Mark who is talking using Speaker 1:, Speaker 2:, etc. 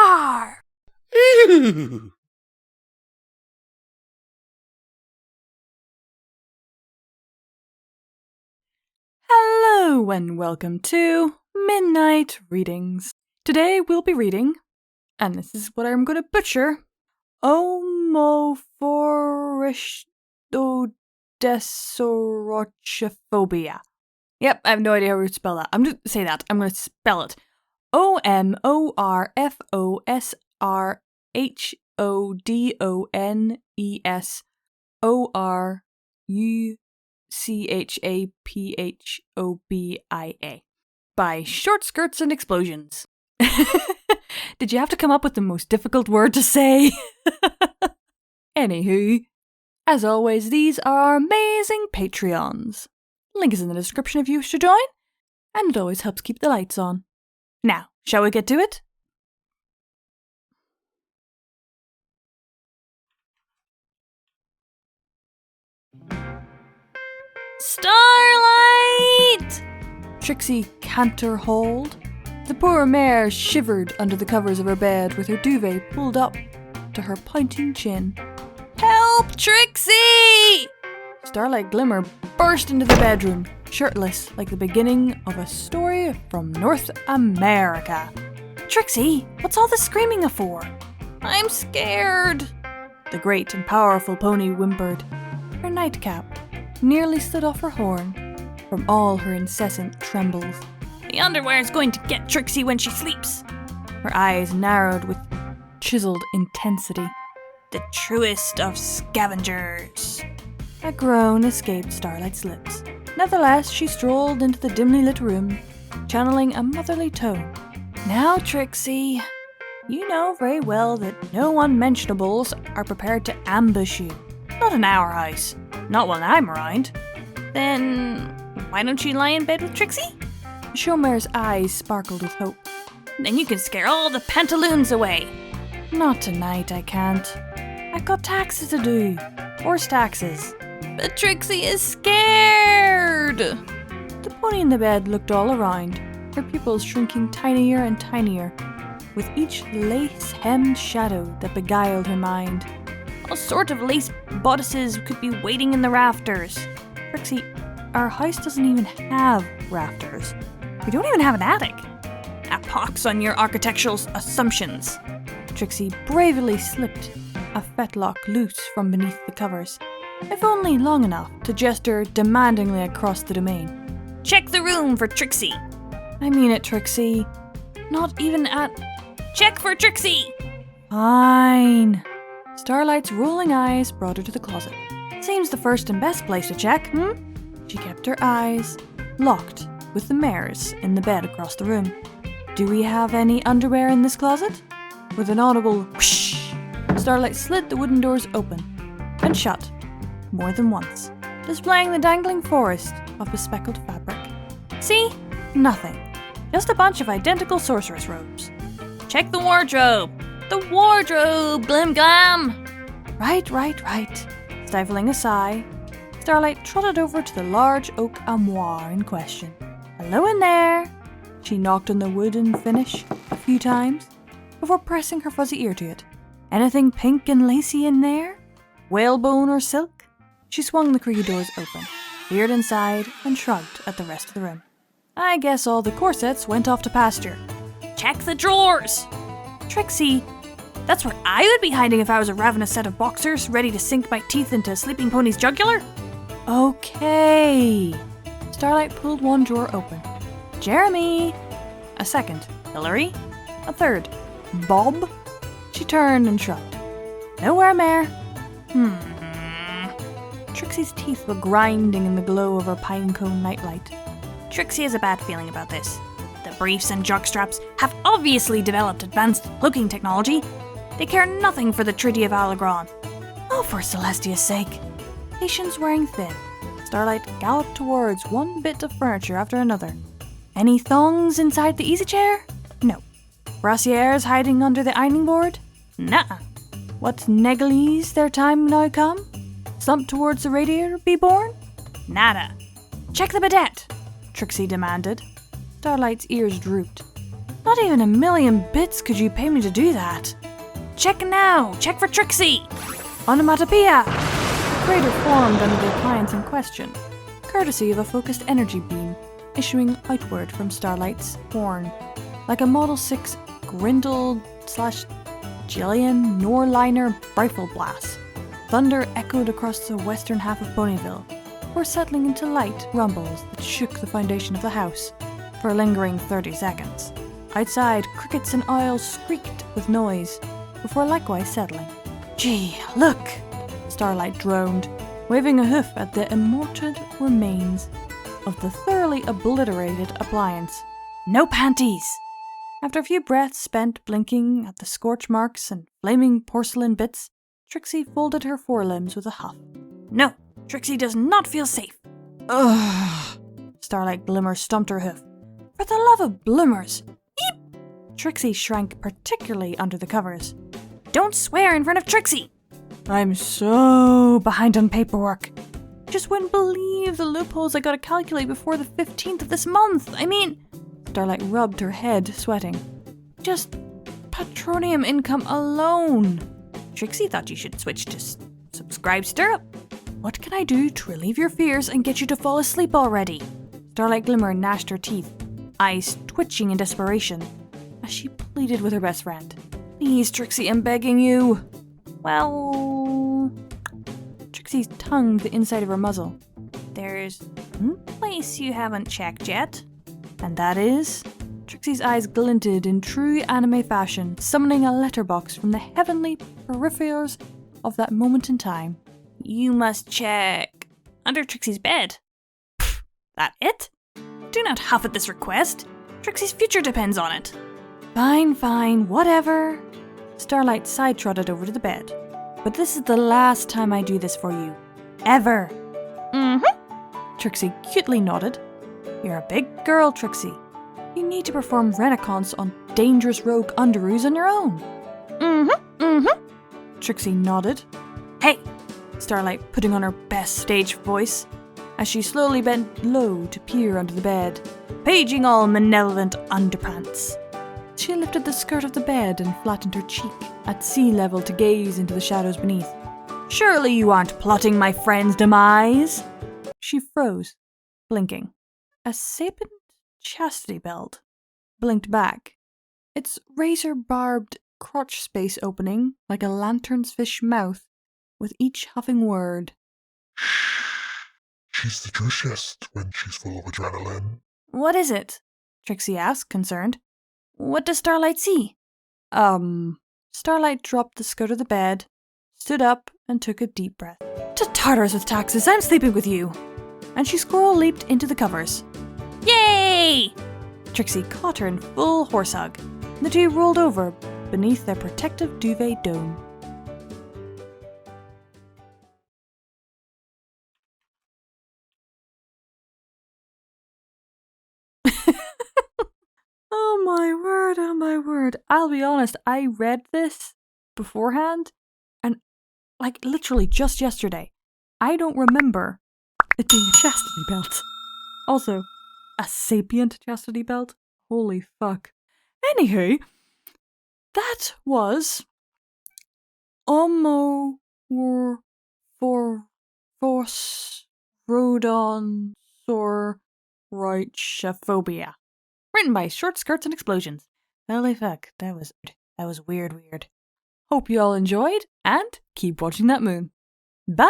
Speaker 1: Rawr! Hello and welcome to Midnight Readings. Today we'll be reading, and this is what I'm going to butcher, Όmorfosrhódonesorouchaphobia. Yep, I have no idea how to spell that. I'm just say that. I'm going to spell it. Ómorfosrhódonesorouchaphobia by Short Skirts and Explosions. Did you have to come up with the most difficult word to say? Anywho, as always, these are our amazing Patreons. Link is in the description if you wish to join, and it always helps keep the lights on. Now, shall we get to it? Starlight! Trixie canter-hauled. The poor mare shivered under the covers of her bed with her duvet pulled up to her pointing chin. Help, Trixie! Starlight Glimmer burst into the bedroom, shirtless like the beginning of a story from North America. Trixie, what's all the screaming for? I'm scared. The great and powerful pony whimpered. Her nightcap nearly slid off her horn from all her incessant trembles. The underwear's going to get Trixie when she sleeps. Her eyes narrowed with chiseled intensity. The truest of scavengers. A groan escaped Starlight's lips. Nevertheless, she strolled into the dimly lit room, channeling a motherly tone. Now, Trixie, you know very well that no unmentionables are prepared to ambush you. Not in our house. Not when I'm around. Then, why don't you lie in bed with Trixie? Shomer's eyes sparkled with hope. Then you can scare all the pantaloons away. Not tonight, I can't. I've got taxes to do. Horse taxes. But Trixie is scared! The pony in the bed looked all around, her pupils shrinking tinier and tinier, with each lace-hemmed shadow that beguiled her mind. All sort of lace bodices could be waiting in the rafters. Trixie, our house doesn't even have rafters. We don't even have an attic. A pox on your architectural assumptions. Trixie bravely slipped a fetlock loose from beneath the covers, if only long enough to gesture demandingly across the domain. Check the room for Trixie. I mean it, Trixie. Not even at... Check for Trixie! Fine. Starlight's rolling eyes brought her to the closet. Seems the first and best place to check, She kept her eyes locked with the mare's in the bed across the room. Do we have any underwear in this closet? With an audible whoosh, Starlight slid the wooden doors open and shut more than once, displaying the dangling forest of bespeckled fabric. See? Nothing. Just a bunch of identical sorceress robes. Check the wardrobe! The wardrobe, blim glam! Right. Stifling a sigh, Starlight trotted over to the large oak armoire in question. Hello in there! She knocked on the wooden finish a few times before pressing her fuzzy ear to it. Anything pink and lacy in there? Whalebone or silk? She swung the creaky doors open, peered inside, and shrugged at the rest of the room. I guess all the corsets went off to pasture. Check the drawers! Trixie, that's where I would be hiding if I was a ravenous set of boxers ready to sink my teeth into a sleeping pony's jugular. Okay. Starlight pulled one drawer open. Jeremy. A second. Hillary. A third. Bob. She turned and shrugged. Nowhere, mare. Trixie's teeth were grinding in the glow of her pinecone nightlight. Trixie has a bad feeling about this. The briefs and jockstraps have obviously developed advanced cloaking technology. They care nothing for the treaty of Alagron. Oh, for Celestia's sake. Patience wearing thin, Starlight galloped towards one bit of furniture after another. Any thongs inside the easy chair? No. Brassieres hiding under the ironing board? Nuh-uh. What negligee their time now come? Slump towards the radiator be born? Nada. Check the bidet, Trixie demanded. Starlight's ears drooped. Not even 1,000,000 bits could you pay me to do that. Check now! Check for Trixie! Onomatopoeia! A crater formed under the appliance in question, courtesy of a focused energy beam issuing outward from Starlight's horn, like a Model 6 Grindel/Jillian Norliner rifle blast. Thunder echoed across the western half of Boneyville, before settling into light rumbles that shook the foundation of the house for a lingering 30 seconds. Outside, crickets and owls squeaked with noise, before likewise settling. Gee, look! Starlight droned, waving a hoof at the immorted remains of the thoroughly obliterated appliance. No panties! After a few breaths spent blinking at the scorch marks and flaming porcelain bits, Trixie folded her forelimbs with a huff. No, Trixie does not feel safe. Ugh! Starlight Glimmer stomped her hoof. For the love of bloomers! Eep! Trixie shrank particularly under the covers. Don't swear in front of Trixie! I'm so behind on paperwork. Just wouldn't believe the loopholes I gotta calculate before the 15th of this month. I mean... Starlight rubbed her head, sweating. Just Patronium income alone. Trixie thought you should switch to Subscribester. What can I do to relieve your fears and get you to fall asleep already? Starlight Glimmer gnashed her teeth, eyes twitching in desperation, as she pleaded with her best friend. Please, Trixie, I'm begging you. Well... Trixie tongued the inside of her muzzle. There's one place you haven't checked yet. And that is... Trixie's eyes glinted in true anime fashion, summoning a letterbox from the heavenly peripherals of that moment in time. You must check under Trixie's bed. Pfft, that it? Do not huff at this request. Trixie's future depends on it. Fine, whatever. Starlight side-trotted over to the bed. But this is the last time I do this for you. Ever. Trixie cutely nodded. You're a big girl, Trixie. You need to perform renaissance on dangerous rogue underoos on your own. Trixie nodded. Hey! Starlight putting on her best stage voice, as she slowly bent low to peer under the bed, paging all malevolent underpants. She lifted the skirt of the bed and flattened her cheek at sea level to gaze into the shadows beneath. Surely you aren't plotting my friend's demise? She froze, blinking. A sapient chastity belt blinked back, its razor-barbed crotch space opening like a lantern's fish mouth with each huffing word.
Speaker 2: She's the juiciest when she's full of adrenaline.
Speaker 1: What is it? Trixie asked, concerned. What does Starlight see? Starlight dropped the skirt of the bed, stood up, and took a deep breath. To Tartarus with taxes, I'm sleeping with you! And she squirrel leaped into the covers. Yay! Trixie caught her in full horse hug, and the two rolled over beneath their protective duvet dome. Oh my word. I'll be honest, I read this beforehand, and like literally just yesterday. I don't remember it being a chastity belt. Also, a sapient chastity belt? Holy fuck. Anywho, that was Omorfosrhódonesorouchaphobia. Written by Short Skirts and Explosions. Holy fuck, that was weird. Hope you all enjoyed, and keep watching that moon. Bye!